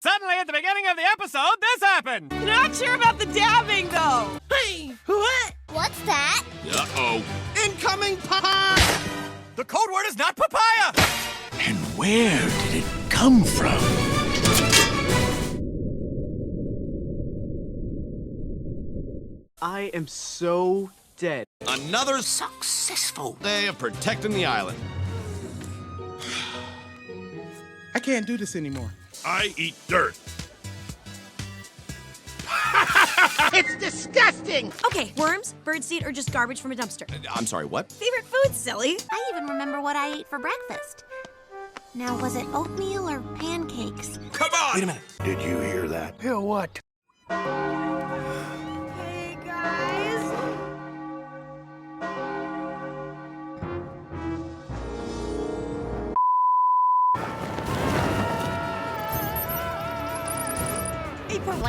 Suddenly, at the beginning of the episode, this happened! Not sure about the dabbing, though. Hey, what? What's that? Uh-oh. Incoming pop! The code word is not papaya! And where did it come from? I am so dead. Another successful day of protecting the island. I can't do this anymore. I eat dirt. It's disgusting! Okay, worms, birdseed, or just garbage from a dumpster? I'm sorry, what? Favorite food, silly. I even remember what I ate for breakfast. Now, was it oatmeal or pancakes? Come on! Wait a minute. Did you hear that? Hear what? Hey, guys.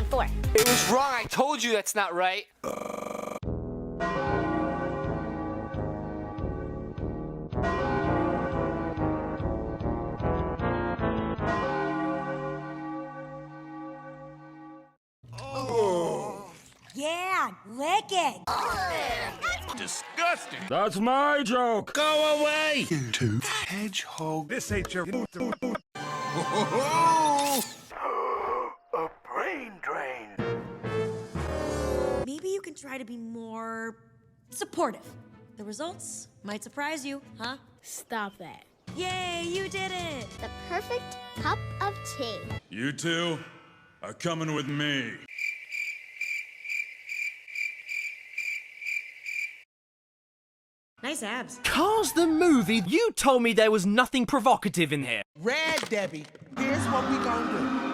.14. It was wrong. I told you that's not right. Yeah, lick it. Disgusting. That's my joke! Go away! You two hedgehog. This ain't your boot. A brain drain. Maybe you can try to be more supportive. The results might surprise you, huh? Stop that. Yay, you did it! The perfect cup of tea. You two are coming with me. Nice abs. Cars the movie? You told me there was nothing provocative in here. Red Debbie, here's what we gonna do.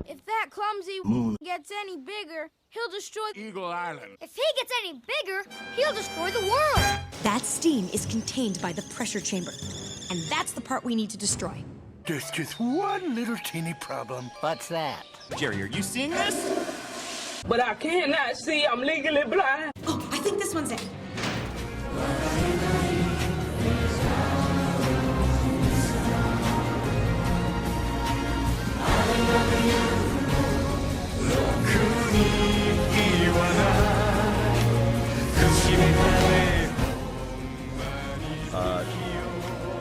If that clumsy gets any bigger, he'll destroy Eagle Island. If he gets any bigger, he'll destroy the world. That steam is contained by the pressure chamber, and that's the part we need to destroy. There's just one little teeny problem. What's that? Jerry, are you seeing this? But I cannot see. I'm legally blind. Oh, I think this one's it.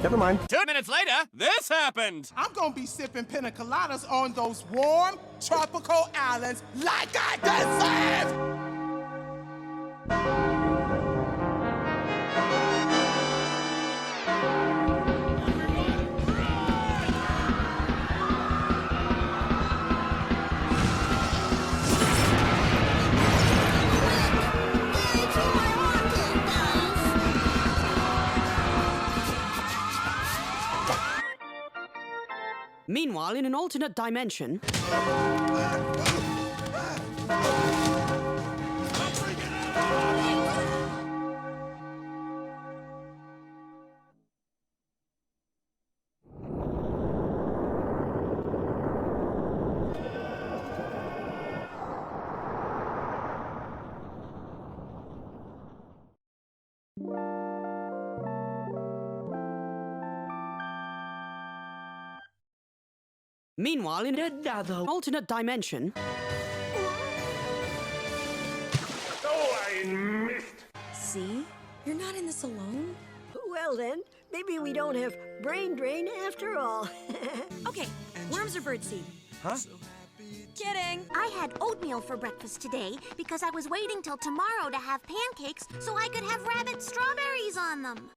Never mind. 2 minutes later, this happened! I'm gonna be sipping pina coladas on those warm, tropical islands like I deserve! Meanwhile, in an alternate dimension... Meanwhile, in another alternate dimension... Oh, I missed. See? You're not in this alone. Well then, maybe we don't have brain drain after all. Okay, worms or birdseed? Huh? Kidding. I had oatmeal for breakfast today because I was waiting till tomorrow to have pancakes so I could have rabbit strawberries on them.